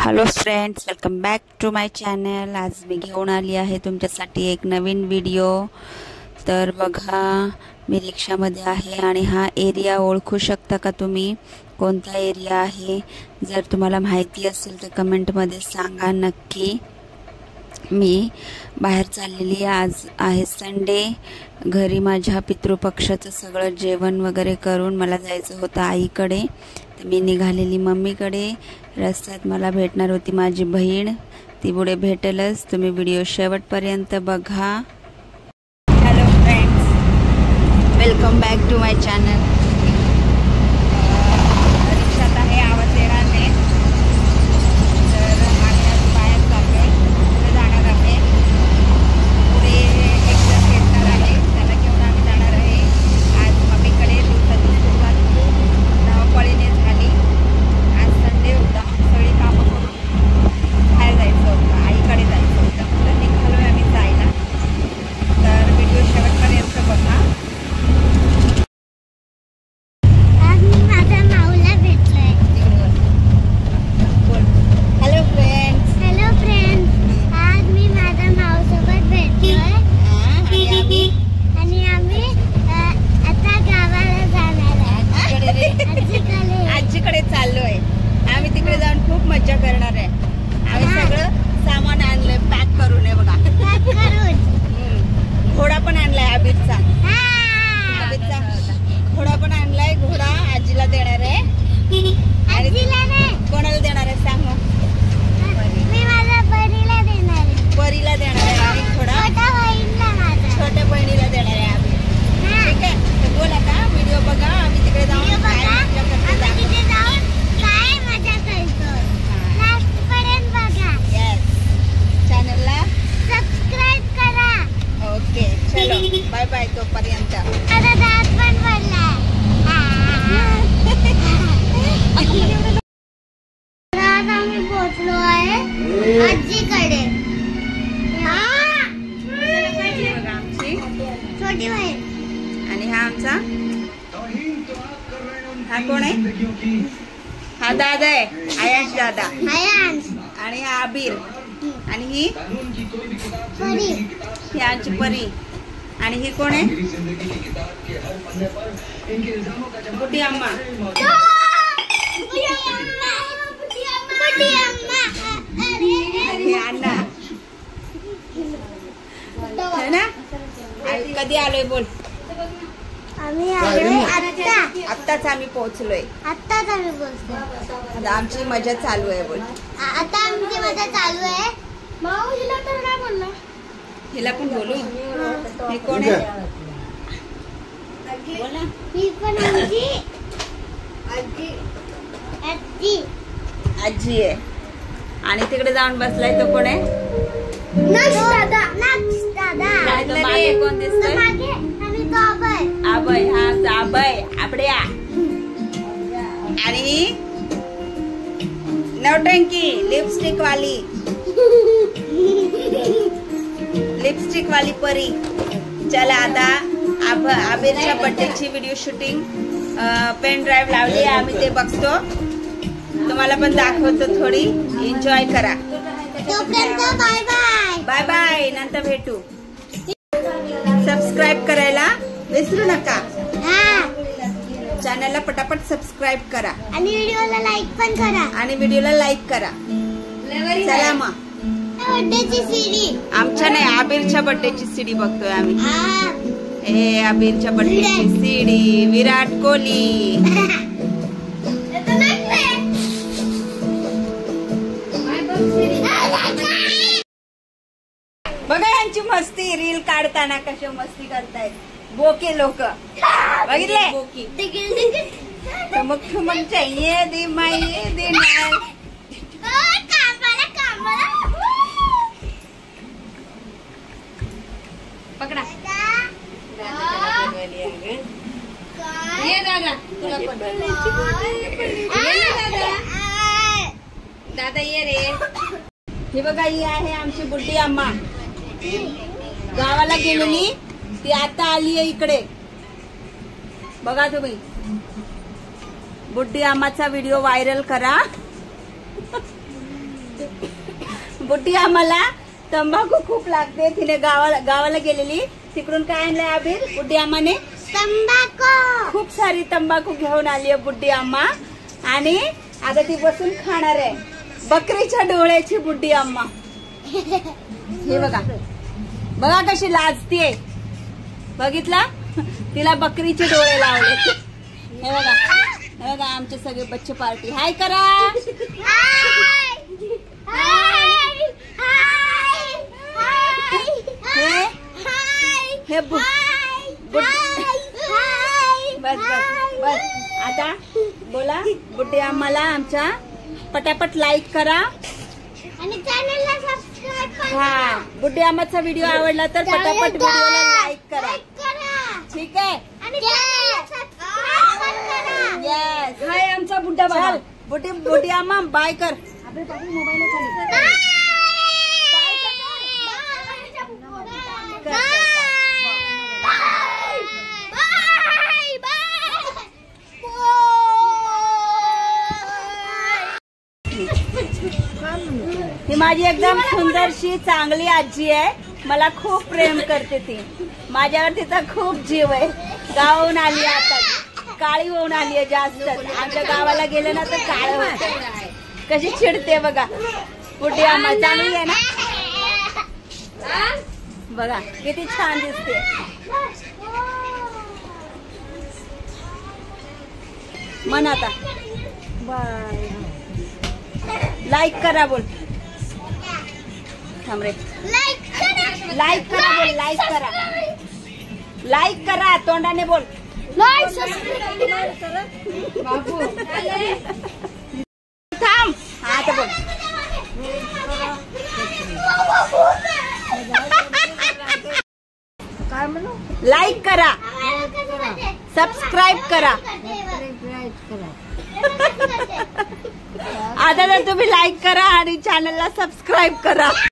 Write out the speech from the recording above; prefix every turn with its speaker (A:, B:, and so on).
A: Hello friends, welcome back to my channel. आज मी घेऊन आली आहे तुमच्यासाठी एक नवीन व्हिडिओ। तर बघा, मी रिक्षामध्ये आहे आणि हा एरिया ओळखू शकता का तुम्ही? कोणता एरिया आहे? जर तुम्हाला माहिती असेल तर कमेंटमध्ये सांगा नक्की। मी बाहेर चाललेली आहे। आज आहे संडे। घरी माझ्या पितृपक्षाचं सगळं जेवण वगैरे करून मला जायचं होतं आईकडे, तर मी निघालेली मम्मीकडे। रस्त्यात मला भेटणार होती माझी बहीण, ती पुढे भेटेलच। तुम्ही व्हिडिओ शेवटपर्यंत बघा। Hello friends, welcome back to my channel. रिक्षात आहे, आवाज येणार नाही। तर आम्ही आज बाहेर चाललोय, पुढे जाणार आहे। पुढे एक जण भेटणार आहे, त्याला घेऊन आम्ही जाणार आहे आज मम्मीकडे। दिवसाची सुरुवात धावपळीने झाली। आज संडे होता, सगळी कामं करून बाहेर जायचं होतं, आईकडे जायचं होतं। तर निघालोय आम्ही जायला। तर व्हिडिओ शेवटपर्यंत बघा।
B: आज मी माझ्या माऊला भेटलोय।
A: Hello friends.
B: हॅलो फ्रेंड्स, आज मी माझ्या माऊसोबत भेटलोय आणि आम्ही आता गावाला जाणार आहे।
A: आजीकडे चाललोय आम्ही। तिकडे जाऊन खूप मज्जा करणार आहे। आम्ही सगळं सामान आणलंय पॅक करून आहे बघा। घोडा पण आणलाय आबिरचा घोडा पण आणलाय। घोडा आजीला देणार आहे। कोणाला देणार आहे सांग?
B: मी माझ्या परीला देणार आहे।
A: परीला देणार आहे आणि घोडा छोट्या बहिणीला देणार आहे आम्ही। ठीक आहे, तर बोला का व्हिडिओ बघा। आम्ही तिकडे जाऊन
B: काय मजा करतो, लास्ट पर्यंत बघा।
A: चॅनलला
B: सबस्क्राइब करा।
A: ओके, चलो बाय बाय तोपर्यंत।
B: आता दात पण पडलाय। आज आम्ही पोहोचलो आहे आजीकडे।
A: आमची
B: छोटी बहीण
A: आणि हा आमचा, हा कोण आहे? हा दादा आहे, आयश दादा। आणि हा आबिर, आणि ही
B: परी,
A: ही आमची परी। आणि ही कोण आहे? बुड्डी अम्मा। अण्णा है ना? कधी आलोय बोल?
B: आम्ही आलोय
A: आत्ताच आम्ही पोहोचलोय।
B: आत्ताच आम्ही बोलतो।
A: आता आमची मजा चालू आहे बोल।
B: आता आमची मजा चालू आहे। माऊ हिला तर काय बोलला?
A: हिला पण बोलू। ही कोण आहे? बोला।
B: ही पण आमची आजी
A: आजी आहे। आणि तिकडे जाऊन बसलाय तो कोण आहे? मागे कोण दिसतोय? आबय। हा आबय, आबड्या। आणि ही नवटंकी, लिपस्टिक वाली परी। चला आता आबिरच्या बर्थडेची व्हिडिओ शूटिंग पेन ड्राईव्ह लावली आहे आम्ही, ते बघतो। तुम्हाला पण दाखवतो, थोडी एन्जॉय करा।
B: बाय बाय
A: बाय बाय, नंतर भेटू। सबस्क्राईब करायला विसरू नका। चॅनलला पटापट सबस्क्राईब करा
B: आणि व्हिडिओला लाईक पण करा।
A: चला मग,
B: बर्थडेची सीडी
A: आमच्या नाही, आबिरच्या बर्थडेची सीडी बघतोय आम्ही। हे आबिरच्या बर्थडेची सीडी, विराट कोहली। बघा यांची मस्ती, रील काढताना कशी मस्ती करतायत बोके लोक, बघितले? ठमक ठमक चाहिए दे माये दे नाय। पकडा ये दादा, तुला पण दादा ये रे। हे बघा, ही आहे आमची बुड्डी अम्मा। गावाला गेलेली, ती आता आली आहे इकडे। बघा तुम्ही, बुड्डी अम्माचा व्हिडिओ व्हायरल करा। बुड्डी आम्हाला तंबाखू खूप लागते. तिने गावाला गेलेली, तिकडून काय आणलंय अबीर बुड्डी आम्हाने?
B: तंबाखू.
A: खूप सारी तंबाखू घेऊन आली आहे बुड्डी आम्हा. आणि आता ती बसून खाणार आहे बकरीच्या डोळ्याची बुड्डी आम्हा. हे बघा बघा कशी लाजतीये, बघितला? तिला बकरीचे डोळे लावले. हे बघा, हे बघा आमचे सगळे बच्चे पार्टी. हाय करा. हे बस बस बस. आता बोला बुड्डी आम्हाला आमच्या पटापट लाईक करा
B: आणि चॅनलला सबस्क्राइब करा.
A: हा, बुड्डी आम्हाचा व्हिडिओ आवडला तर पटापट व्हिडिओला लाईक करा. ठीक आहे.
B: आणि चॅनलला सबस्क्राइब करा.
A: येस. हाय आमचा बुड्डा बघा. बुड्डी आम्हा बाय कर. ही माझी एकदम सुंदरशी चांगली आजी आहे. मला खूप प्रेम करते ती. माझ्यावर तिचा खूप जीव आहे. गावाहून आली आता, काळी होऊन आली आहे जास्त. आमच्या गावाला गेले ना तर काळ होत. कशी चिडते बघा बुड्डी आम्हा. चांगली आहे ना बघा, किती छान दिसते. मन आता लाईक करा बोल. थांब रे. लाईक करा बोल. लाईक करा. लाईक करा तोंडाने बोल. थांब. हा तर बोल.
B: काय म्हणू?
A: लाईक करा, सबस्क्राईब करा. आता तर तुम्ही लाईक करा आणि चॅनलला सबस्क्राईब करा.